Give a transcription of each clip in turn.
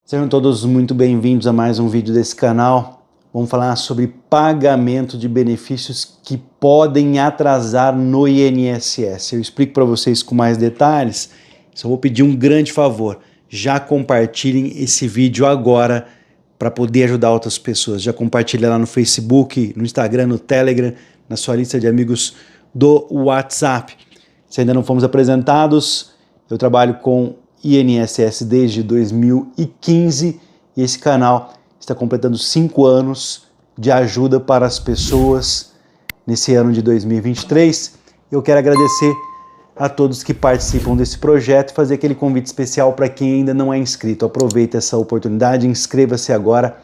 Sejam todos muito bem-vindos a mais um vídeo desse canal. Vamos falar sobre pagamento de benefícios que podem atrasar no INSS. Eu explico para vocês com mais detalhes. Só vou pedir um grande favor. Já compartilhem esse vídeo agora para poder ajudar outras pessoas. Já compartilha lá no Facebook, no Instagram, no Telegram, na sua lista de amigos do WhatsApp. Se ainda não fomos apresentados, eu trabalho com INSS desde 2015 e esse canal está completando 5 anos de ajuda para as pessoas nesse ano de 2023. Eu quero agradecer a todos que participam desse projeto e fazer aquele convite especial para quem ainda não é inscrito. Aproveite essa oportunidade, inscreva-se agora,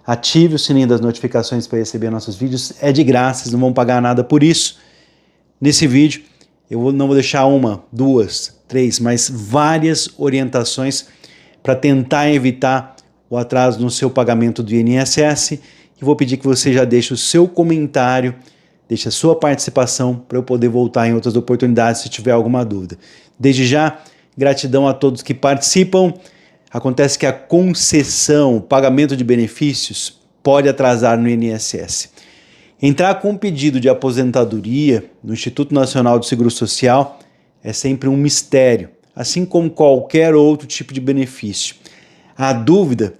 ative o sininho das notificações para receber nossos vídeos. É de graça, vocês não vão pagar nada por isso. Nesse vídeo eu não vou deixar uma, duas, três, mas várias orientações para tentar evitar o atraso no seu pagamento do INSS. E vou pedir que você já deixe o seu comentário, deixe a sua participação para eu poder voltar em outras oportunidades se tiver alguma dúvida. Desde já, gratidão a todos que participam. Acontece que a concessão, o pagamento de benefícios pode atrasar no INSS. Entrar com um pedido de aposentadoria no Instituto Nacional do Seguro Social é sempre um mistério, assim como qualquer outro tipo de benefício. A dúvida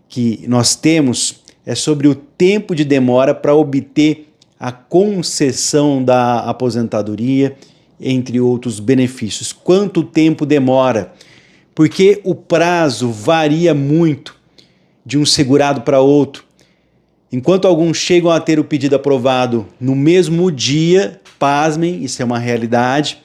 que nós temos é sobre o tempo de demora para obter a concessão da aposentadoria, entre outros benefícios. Quanto tempo demora? Porque o prazo varia muito de um segurado para outro. Enquanto alguns chegam a ter o pedido aprovado no mesmo dia, pasmem, isso é uma realidade,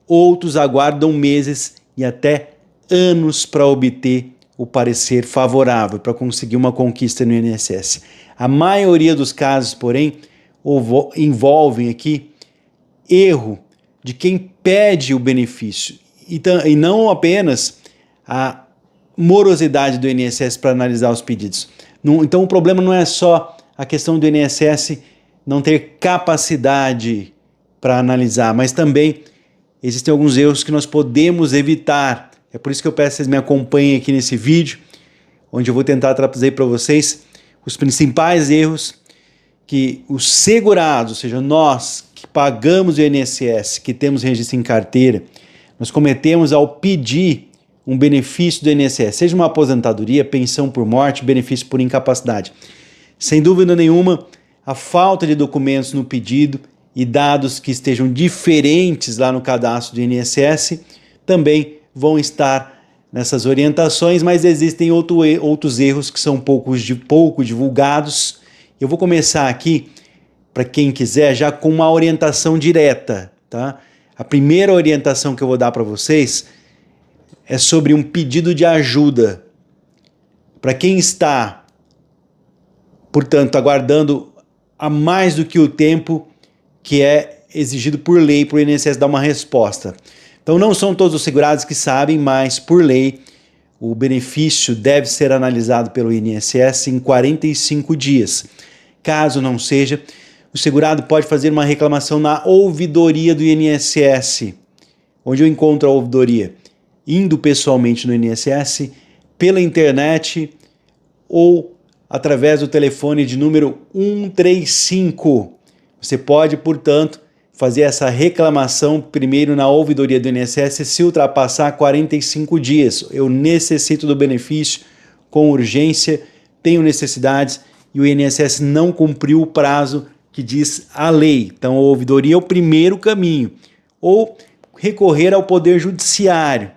outros aguardam meses e até anos para obter o parecer favorável, para conseguir uma conquista no INSS. A maioria dos casos, porém, envolvem aqui erro de quem pede o benefício e não apenas a morosidade do INSS para analisar os pedidos. Então o problema não é só a questão do INSS não ter capacidade para analisar, mas também existem alguns erros que nós podemos evitar. É por isso que eu peço que vocês me acompanhem aqui nesse vídeo, onde eu vou tentar trazer para vocês os principais erros que os segurados, ou seja, nós que pagamos o INSS, que temos registro em carteira, nós cometemos ao pedir um benefício do INSS, seja uma aposentadoria, pensão por morte, benefício por incapacidade. Sem dúvida nenhuma, a falta de documentos no pedido e dados que estejam diferentes lá no cadastro do INSS também vão estar nessas orientações, mas existem outros erros que são pouco divulgados. Eu vou começar aqui, para quem quiser, já com uma orientação direta, tá? A primeira orientação que eu vou dar para vocês é sobre um pedido de ajuda. Para quem está, portanto, aguardando a mais do que o tempo que é exigido por lei para o INSS dar uma resposta. Então não são todos os segurados que sabem, mas por lei o benefício deve ser analisado pelo INSS em 45 dias. Caso não seja, o segurado pode fazer uma reclamação na ouvidoria do INSS. Onde eu encontro a ouvidoria? Indo pessoalmente no INSS, pela internet ou através do telefone de número 135. Você pode, portanto, fazer essa reclamação primeiro na ouvidoria do INSS se ultrapassar 45 dias. Eu necessito do benefício com urgência, tenho necessidades e o INSS não cumpriu o prazo que diz a lei. Então a ouvidoria é o primeiro caminho. Ou recorrer ao Poder Judiciário.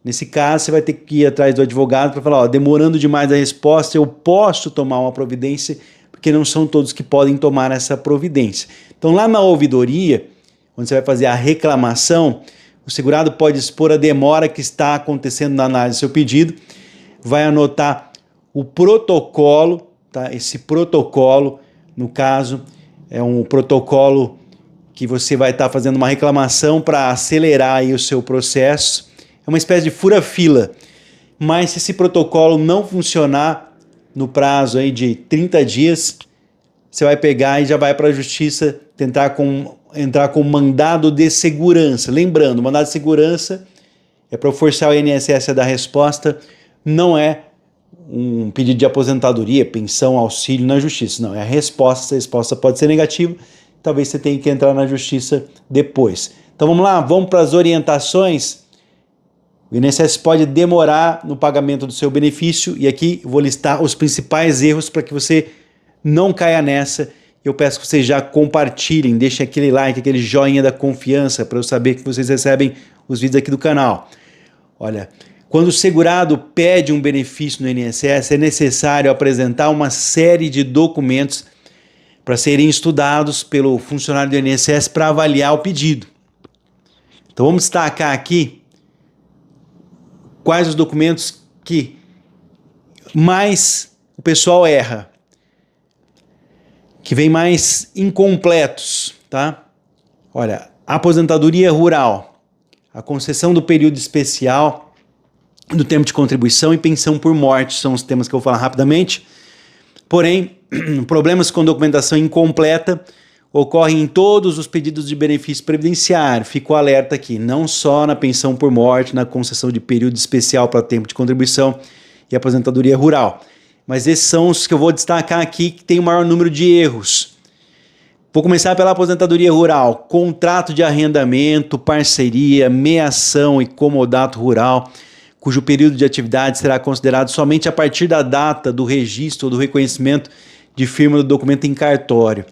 Nesse caso, você vai ter que ir atrás do advogado para falar, demorando demais a resposta, eu posso tomar uma providência, porque não são todos que podem tomar essa providência. Então, lá na ouvidoria, onde você vai fazer a reclamação, o segurado pode expor a demora que está acontecendo na análise do seu pedido, vai anotar o protocolo, tá? Esse protocolo, no caso, é um protocolo que você vai estar fazendo uma reclamação para acelerar aí o seu processo. É uma espécie de fura-fila, mas se esse protocolo não funcionar no prazo aí de 30 dias, você vai pegar e já vai para a justiça entrar com mandado de segurança. Lembrando, mandado de segurança é para forçar o INSS a dar resposta, não é um pedido de aposentadoria, pensão, auxílio na justiça. Não, é a resposta pode ser negativa, talvez você tenha que entrar na justiça depois. Então vamos lá, vamos para as orientações. O INSS pode demorar no pagamento do seu benefício e aqui eu vou listar os principais erros para que você não caia nessa. Eu peço que vocês já compartilhem, deixem aquele like, aquele joinha da confiança para eu saber que vocês recebem os vídeos aqui do canal. Olha, quando o segurado pede um benefício no INSS, é necessário apresentar uma série de documentos para serem estudados pelo funcionário do INSS para avaliar o pedido. Então vamos destacar aqui quais os documentos que mais o pessoal erra, que vem mais incompletos, tá? Olha, aposentadoria rural, a concessão do período especial, do tempo de contribuição e pensão por morte são os temas que eu vou falar rapidamente. Porém, problemas com documentação incompleta ocorrem em todos os pedidos de benefício previdenciário. Ficou alerta aqui, não só na pensão por morte, na concessão de período especial para tempo de contribuição e aposentadoria rural. Mas esses são os que eu vou destacar aqui que tem o maior número de erros. Vou começar pela aposentadoria rural. Contrato de arrendamento, parceria, meação e comodato rural, cujo período de atividade será considerado somente a partir da data do registro ou do reconhecimento de firma do documento em cartório.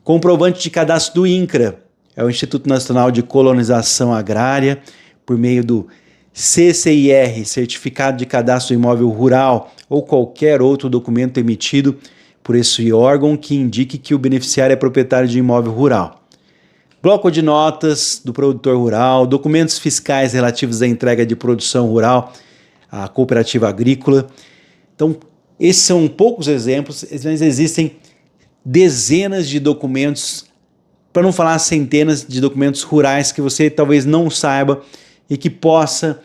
Comprovante de cadastro do INCRA, é o Instituto Nacional de Colonização Agrária, por meio do CCIR, Certificado de Cadastro do Imóvel Rural, ou qualquer outro documento emitido por esse órgão que indique que o beneficiário é proprietário de imóvel rural. Bloco de notas do produtor rural, documentos fiscais relativos à entrega de produção rural à cooperativa agrícola. Então, esses são poucos exemplos, mas existem dezenas de documentos, para não falar centenas de documentos rurais que você talvez não saiba e que possa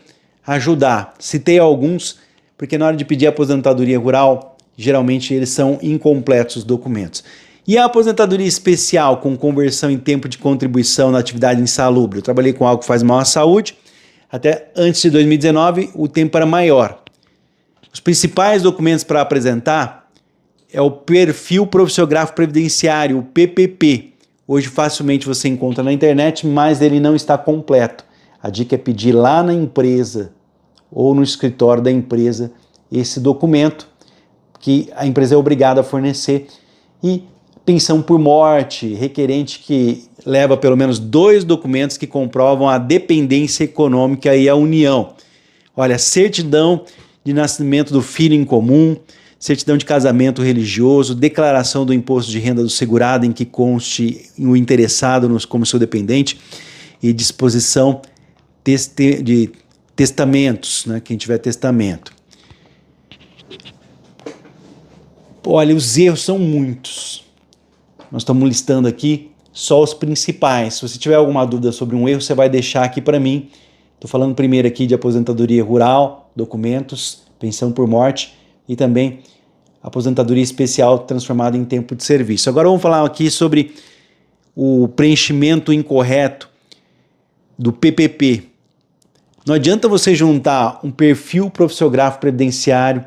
ajudar. Citei alguns, porque na hora de pedir aposentadoria rural, geralmente eles são incompletos os documentos. E a aposentadoria especial com conversão em tempo de contribuição na atividade insalubre. Eu trabalhei com algo que faz mal à saúde, até antes de 2019 o tempo era maior. Os principais documentos para apresentar é o perfil profissiográfico previdenciário, o PPP. Hoje facilmente você encontra na internet, mas ele não está completo. A dica é pedir lá na empresa ou no escritório da empresa esse documento que a empresa é obrigada a fornecer. E pensão por morte, requerente que leva pelo menos 2 documentos que comprovam a dependência econômica e a união. Olha, certidão de nascimento do filho em comum, certidão de casamento religioso, declaração do imposto de renda do segurado em que conste o interessado como seu dependente e disposição de testamentos, né, quem tiver testamento. Olha, os erros são muitos. Nós estamos listando aqui só os principais. Se você tiver alguma dúvida sobre um erro, você vai deixar aqui para mim. Estou falando primeiro aqui de aposentadoria rural, documentos, pensão por morte e também aposentadoria especial transformada em tempo de serviço. Agora vamos falar aqui sobre o preenchimento incorreto do PPP. Não adianta você juntar um perfil profissiográfico previdenciário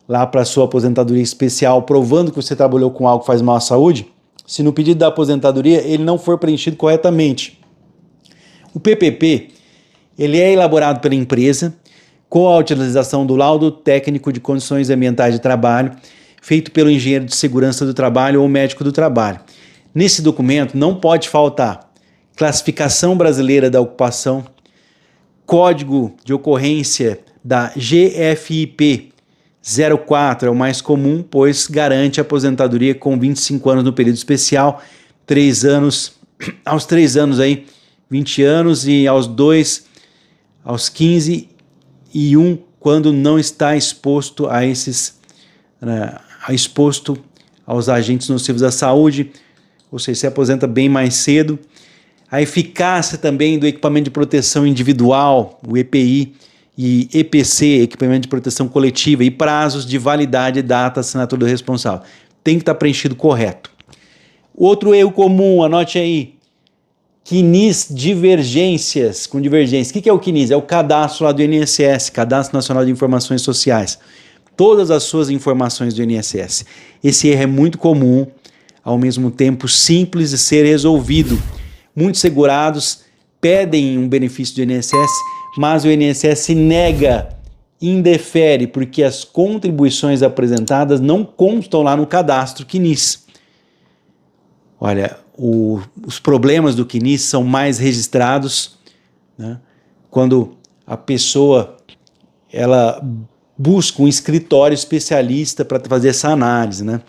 lá para a sua aposentadoria especial, provando que você trabalhou com algo que faz mal à saúde, se no pedido da aposentadoria ele não for preenchido corretamente. O PPP, ele é elaborado pela empresa com a utilização do laudo técnico de condições ambientais de trabalho, feito pelo engenheiro de segurança do trabalho ou médico do trabalho. Nesse documento não pode faltar classificação brasileira da ocupação, código de ocorrência da GFIP 04, é o mais comum, pois garante a aposentadoria com 25 anos no período especial, 3 anos, aos 3 anos aí, 20 anos e aos 15 e 1, quando não está exposto a exposto aos agentes nocivos à saúde, ou seja, se aposenta bem mais cedo. A eficácia também do equipamento de proteção individual, o EPI, e EPC, equipamento de proteção coletiva, e prazos de validade, data, assinatura do responsável. Tem que estar preenchido correto. Outro erro comum, anote aí, CNIS divergências, com divergência. O que é o CNIS? É o cadastro lá do INSS, Cadastro Nacional de Informações Sociais. todas as suas informações do INSS. Esse erro é muito comum, ao mesmo tempo simples de ser resolvido. Muitos segurados pedem um benefício do INSS, mas o INSS nega, indefere, porque as contribuições apresentadas não constam lá no cadastro CNIS. Olha, os problemas do CNIS são mais registrados, né, quando a pessoa ela busca um escritório especialista para fazer essa análise, né?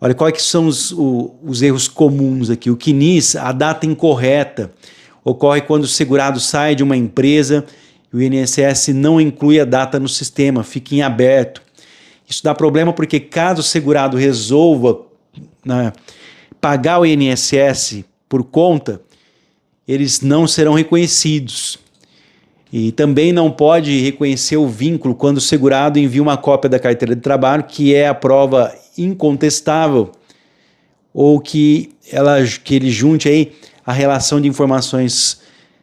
Olha, quais que são os erros comuns aqui? O CNIS, a data incorreta, ocorre quando o segurado sai de uma empresa e o INSS não inclui a data no sistema, fica em aberto. Isso dá problema porque caso o segurado resolva, né, pagar o INSS por conta, eles não serão reconhecidos. E também não pode reconhecer o vínculo quando o segurado envia uma cópia da carteira de trabalho, que é a prova incontestável, ou que ele junte aí a relação de informações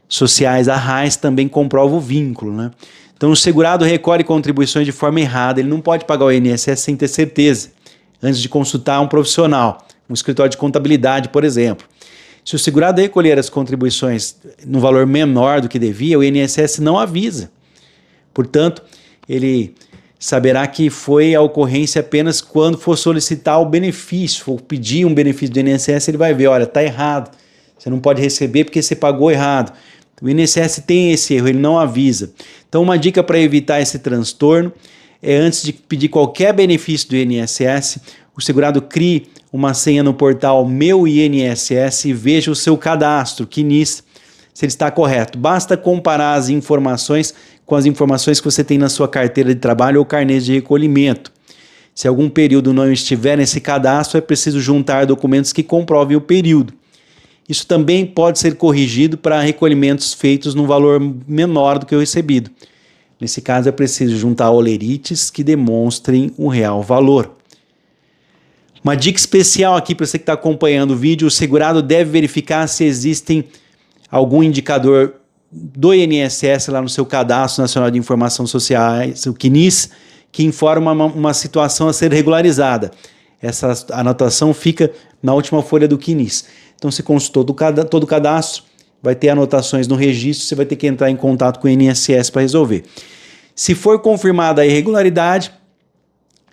sociais, a RAIS, também comprova o vínculo, né? Então o segurado recolhe contribuições de forma errada, ele não pode pagar o INSS sem ter certeza, antes de consultar um profissional, um escritório de contabilidade, por exemplo. Se o segurado recolher as contribuições no valor menor do que devia, o INSS não avisa. Portanto, ele saberá que foi a ocorrência apenas quando for solicitar o benefício, for pedir um benefício do INSS, ele vai ver, olha, está errado, você não pode receber porque você pagou errado. O INSS tem esse erro, ele não avisa. Então, uma dica para evitar esse transtorno é, antes de pedir qualquer benefício do INSS, o segurado crie uma senha no portal Meu INSS e veja o seu cadastro, CNIS, se ele está correto. Basta comparar as informações com as informações que você tem na sua carteira de trabalho ou carnê de recolhimento. Se algum período não estiver nesse cadastro, é preciso juntar documentos que comprovem o período. Isso também pode ser corrigido para recolhimentos feitos num valor menor do que o recebido. Nesse caso, é preciso juntar olerites que demonstrem o real valor. Uma dica especial aqui para você que está acompanhando o vídeo: o segurado deve verificar se existem algum indicador do INSS lá no seu Cadastro Nacional de Informações Sociais, o CNIS, que informa uma situação a ser regularizada. Essa anotação fica na última folha do CNIS. Então, se consultou todo o cadastro, vai ter anotações no registro, você vai ter que entrar em contato com o INSS para resolver. Se for confirmada a irregularidade,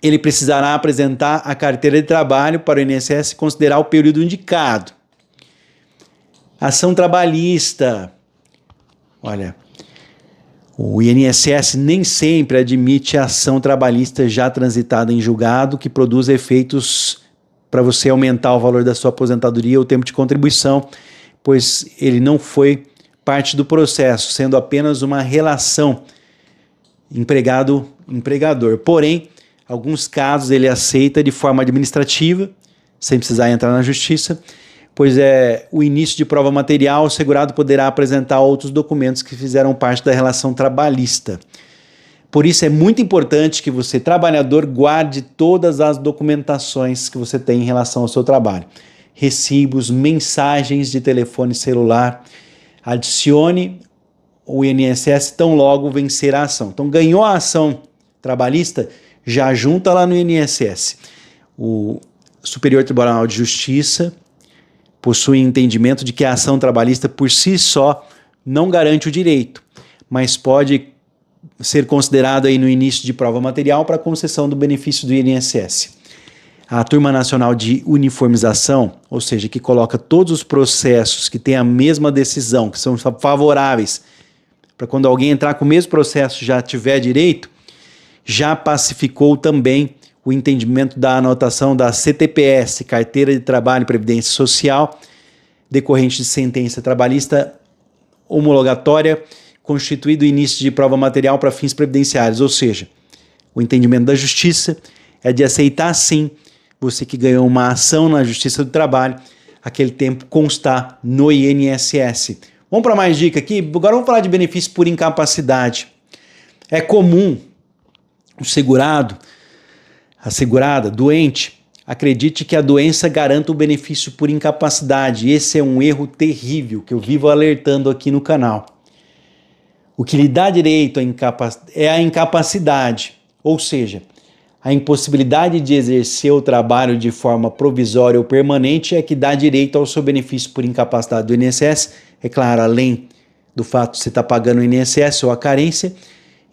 ele precisará apresentar a carteira de trabalho para o INSS e considerar o período indicado. Ação trabalhista. Olha, o INSS nem sempre admite ação trabalhista já transitada em julgado que produza efeitos para você aumentar o valor da sua aposentadoria ou tempo de contribuição, pois ele não foi parte do processo, sendo apenas uma relação empregado-empregador. Porém, alguns casos ele aceita de forma administrativa, sem precisar entrar na justiça, pois é o início de prova material, o segurado poderá apresentar outros documentos que fizeram parte da relação trabalhista. Por isso é muito importante que você, trabalhador, guarde todas as documentações que você tem em relação ao seu trabalho. Recibos, mensagens de telefone celular, adicione o INSS tão logo vencer a ação. Então, ganhou a ação trabalhista, já junta lá no INSS. O Superior Tribunal de Justiça possui entendimento de que a ação trabalhista por si só não garante o direito, mas pode ser considerado aí no início de prova material para concessão do benefício do INSS. A Turma Nacional de Uniformização, ou seja, que coloca todos os processos que têm a mesma decisão, que são favoráveis, para quando alguém entrar com o mesmo processo já tiver direito, já pacificou também o entendimento da anotação da CTPS, Carteira de Trabalho e Previdência Social, decorrente de sentença trabalhista homologatória, constituído o início de prova material para fins previdenciários, ou seja, o entendimento da Justiça é de aceitar sim, você que ganhou uma ação na Justiça do Trabalho, aquele tempo constar no INSS. Vamos para mais dica aqui? Agora vamos falar de benefício por incapacidade. É comum o segurado, a segurada, doente, acredite que a doença garanta o benefício por incapacidade. Esse é um erro terrível que eu vivo alertando aqui no canal. O que lhe dá direito é a incapacidade, ou seja, A impossibilidade de exercer o trabalho de forma provisória ou permanente é que dá direito ao seu benefício por incapacidade do INSS. É claro, além do fato de você estar pagando o INSS ou a carência,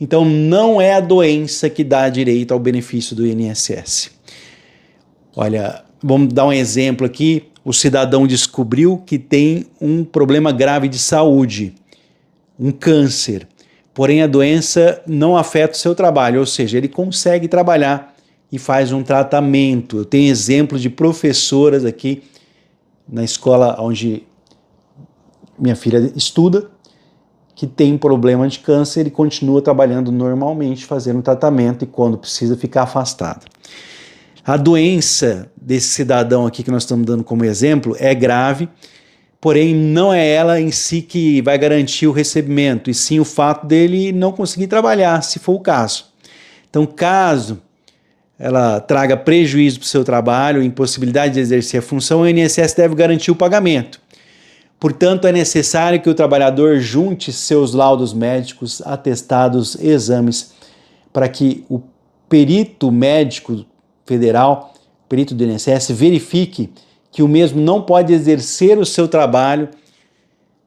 então não é a doença que dá direito ao benefício do INSS. Olha, vamos dar um exemplo aqui. O cidadão descobriu que tem um problema grave de saúde, um câncer. Porém, a doença não afeta o seu trabalho, ou seja, ele consegue trabalhar e faz um tratamento. Eu tenho exemplo de professoras aqui na escola onde minha filha estuda, que tem problema de câncer e continua trabalhando normalmente, fazendo tratamento e quando precisa ficar afastado. A doença desse cidadão aqui que nós estamos dando como exemplo é grave, porém não é ela em si que vai garantir o recebimento, e sim o fato dele não conseguir trabalhar, se for o caso. Então, caso ela traga prejuízo para o seu trabalho, impossibilidade de exercer a função, o INSS deve garantir o pagamento. Portanto, é necessário que o trabalhador junte seus laudos médicos, atestados, exames, para que o perito médico federal, perito do INSS, verifique que o mesmo não pode exercer o seu trabalho,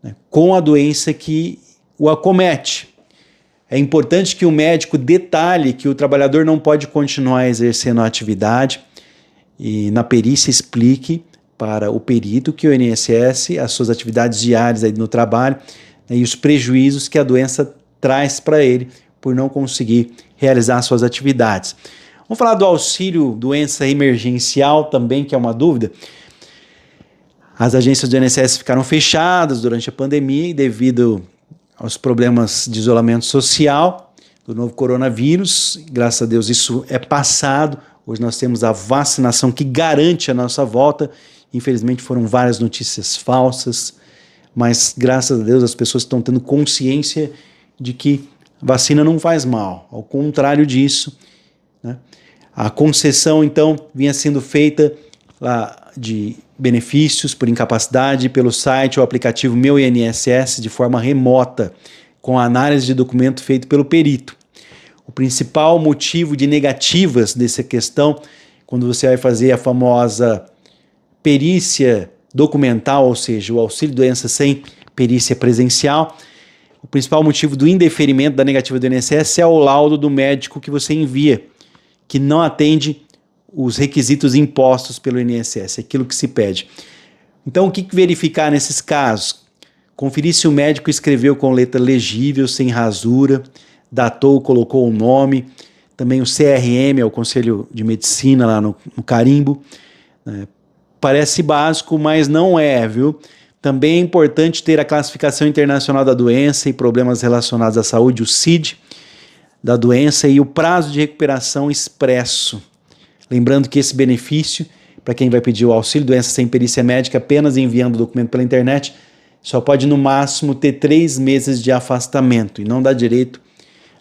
né, com a doença que o acomete. É importante que o médico detalhe que o trabalhador não pode continuar exercendo a atividade e na perícia explique para o perito que o INSS, as suas atividades diárias aí no trabalho, né, e os prejuízos que a doença traz para ele por não conseguir realizar suas atividades. Vamos falar do auxílio doença emergencial também, que é uma dúvida. As agências do INSS ficaram fechadas durante a pandemia e devido aos problemas de isolamento social do novo coronavírus. Graças a Deus isso é passado. Hoje nós temos a vacinação que garante a nossa volta. Infelizmente foram várias notícias falsas, mas graças a Deus as pessoas estão tendo consciência de que a vacina não faz mal, ao contrário disso, né? A concessão então vinha sendo feita lá de benefícios por incapacidade pelo site ou aplicativo Meu INSS de forma remota, com a análise de documento feito pelo perito. O principal motivo de negativas dessa questão, quando você vai fazer a famosa perícia documental, ou seja, o auxílio doença sem perícia presencial, o principal motivo do indeferimento da negativa do INSS é o laudo do médico que você envia, que não atende os requisitos impostos pelo INSS, aquilo que se pede. Então, o que verificar nesses casos? Conferir se o médico escreveu com letra legível, sem rasura, datou, colocou o nome, também o CRM, é o Conselho de Medicina lá no carimbo. Parece básico, mas não é, viu? Também é importante ter a classificação internacional da doença e problemas relacionados à saúde, o CID, da doença e o prazo de recuperação expresso. Lembrando que esse benefício, para quem vai pedir o auxílio doença sem perícia médica, apenas enviando o documento pela internet, só pode no máximo ter 3 meses de afastamento e não dá direito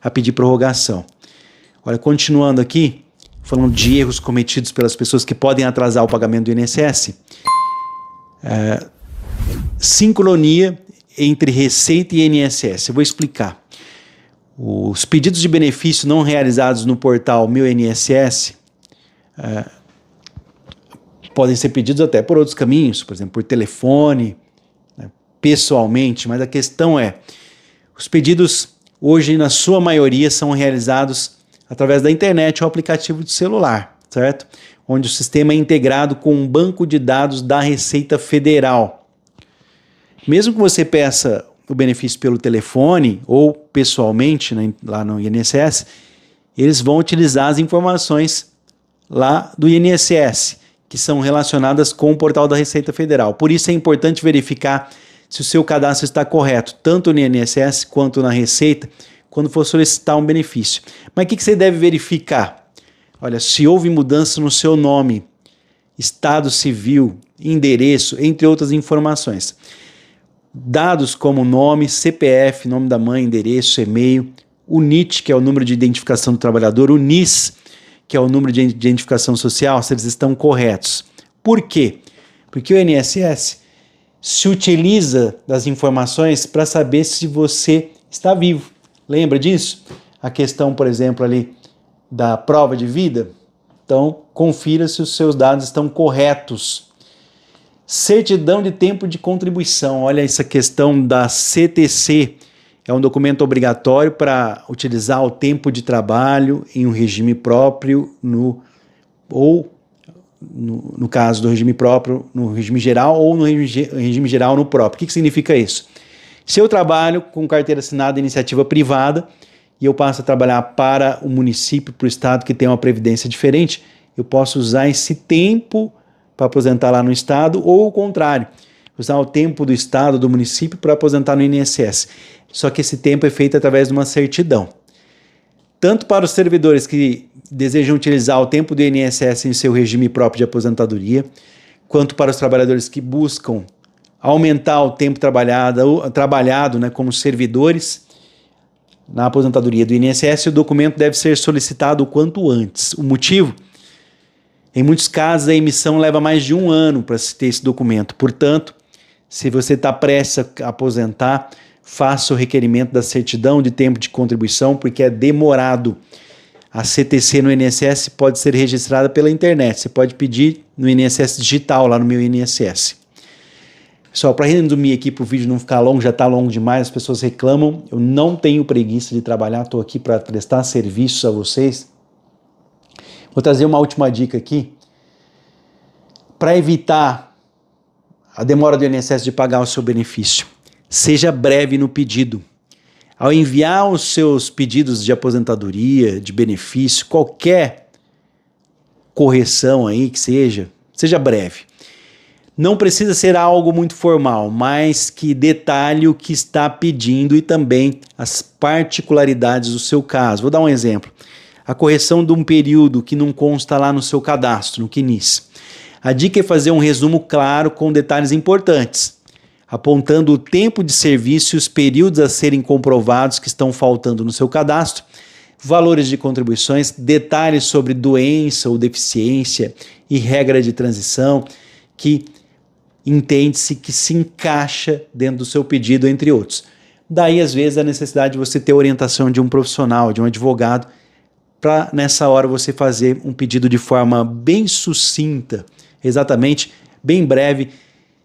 a pedir prorrogação. Olha, continuando aqui, falando de erros cometidos pelas pessoas que podem atrasar o pagamento do INSS, sincronia entre Receita e INSS. Eu vou explicar. Os pedidos de benefício não realizados no portal Meu INSS podem ser pedidos até por outros caminhos, por exemplo, por telefone, né, pessoalmente, mas a questão é, os pedidos hoje, na sua maioria, são realizados através da internet ou aplicativo de celular, certo? Onde o sistema é integrado com um banco de dados da Receita Federal. Mesmo que você peça o benefício pelo telefone ou pessoalmente, né, lá no INSS, eles vão utilizar as informações lá do INSS, que são relacionadas com o portal da Receita Federal. Por isso é importante verificar se o seu cadastro está correto, tanto no INSS quanto na Receita, quando for solicitar um benefício. Mas o que você deve verificar? Olha, se houve mudança no seu nome, estado civil, endereço, entre outras informações. Dados como nome, CPF, nome da mãe, endereço, e-mail, o NIT, que é o número de identificação do trabalhador, o NIS, que é o número de identificação social, se eles estão corretos. Por quê? Porque o INSS se utiliza das informações para saber se você está vivo. Lembra disso? A questão, por exemplo, ali da prova de vida? Então, confira se os seus dados estão corretos. Certidão de tempo de contribuição. Olha essa questão da CTC. É um documento obrigatório para utilizar o tempo de trabalho em um regime próprio, no caso do regime próprio, no regime geral ou no regime geral no próprio. O que significa isso? Se eu trabalho com carteira assinada iniciativa privada e eu passo a trabalhar para o município, para o estado que tem uma previdência diferente, eu posso usar esse tempo para aposentar lá no estado ou o contrário, usar o tempo do estado, do município para aposentar no INSS. Só que esse tempo é feito através de uma certidão. Tanto para os servidores que desejam utilizar o tempo do INSS em seu regime próprio de aposentadoria, quanto para os trabalhadores que buscam aumentar o tempo trabalhado, né, como servidores na aposentadoria do INSS, o documento deve ser solicitado o quanto antes. O motivo? Em muitos casos, a emissão leva mais de 1 ano para se ter esse documento. Portanto, se você está prestes a aposentar, faça o requerimento da certidão de tempo de contribuição, porque é demorado. A CTC no INSS pode ser registrada pela internet. Você pode pedir no INSS digital, lá no meu INSS. Pessoal, para resumir aqui para o vídeo não ficar longo, já está longo demais, as pessoas reclamam. Eu não tenho preguiça de trabalhar, estou aqui para prestar serviços a vocês. Vou trazer uma última dica aqui. Para evitar a demora do INSS de pagar o seu benefício, seja breve no pedido. Ao enviar os seus pedidos de aposentadoria, de benefício, qualquer correção aí que seja breve. Não precisa ser algo muito formal, mas que detalhe o que está pedindo e também as particularidades do seu caso. Vou dar um exemplo. A correção de um período que não consta lá no seu cadastro, no CNIS. A dica é fazer um resumo claro com detalhes importantes, apontando o tempo de serviço e os períodos a serem comprovados que estão faltando no seu cadastro, valores de contribuições, detalhes sobre doença ou deficiência e regra de transição, que entende-se que se encaixa dentro do seu pedido, entre outros. Daí, às vezes, a necessidade de você ter orientação de um profissional, de um advogado, para nessa hora você fazer um pedido de forma bem sucinta, exatamente, bem breve,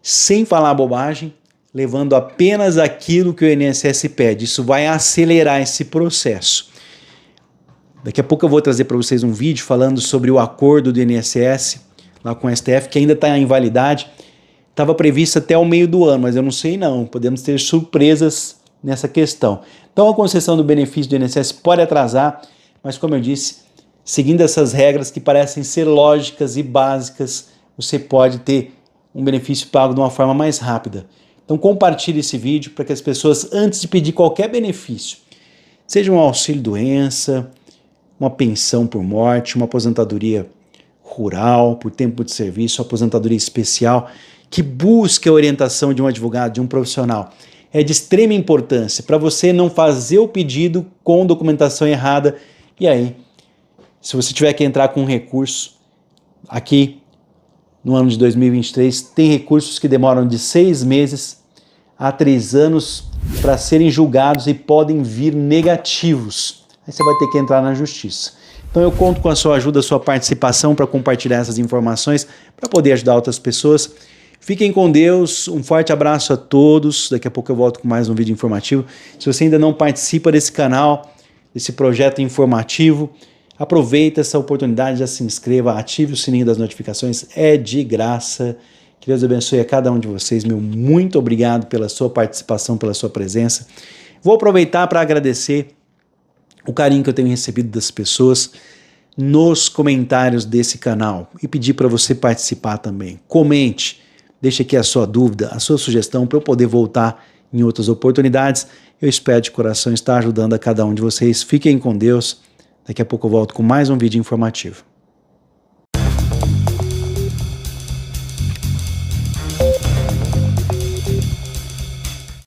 sem falar bobagem, levando apenas aquilo que o INSS pede. Isso vai acelerar esse processo. Daqui a pouco eu vou trazer para vocês um vídeo falando sobre o acordo do INSS lá com o STF, que ainda está em validade. Estava previsto até o meio do ano, mas eu não sei não. Podemos ter surpresas nessa questão. Então a concessão do benefício do INSS pode atrasar, mas como eu disse, seguindo essas regras que parecem ser lógicas e básicas, você pode ter um benefício pago de uma forma mais rápida. Então compartilhe esse vídeo para que as pessoas, antes de pedir qualquer benefício, seja um auxílio-doença, uma pensão por morte, uma aposentadoria rural, por tempo de serviço, aposentadoria especial, que busque a orientação de um advogado, de um profissional. É de extrema importância para você não fazer o pedido com documentação errada. E aí, se você tiver que entrar com um recurso, aqui no ano de 2023, tem recursos que demoram de 6 meses a 3 anos para serem julgados e podem vir negativos. Aí você vai ter que entrar na justiça. Então eu conto com a sua ajuda, a sua participação para compartilhar essas informações, para poder ajudar outras pessoas. Fiquem com Deus, um forte abraço a todos. Daqui a pouco eu volto com mais um vídeo informativo. Se você ainda não participa desse canal, desse projeto informativo, aproveita essa oportunidade, já se inscreva, ative o sininho das notificações, é de graça. Que Deus abençoe a cada um de vocês. Meu muito obrigado pela sua participação, pela sua presença. Vou aproveitar para agradecer o carinho que eu tenho recebido das pessoas nos comentários desse canal e pedir para você participar também. Comente, deixe aqui a sua dúvida, a sua sugestão para eu poder voltar em outras oportunidades. Eu espero de coração estar ajudando a cada um de vocês. Fiquem com Deus. Daqui a pouco eu volto com mais um vídeo informativo.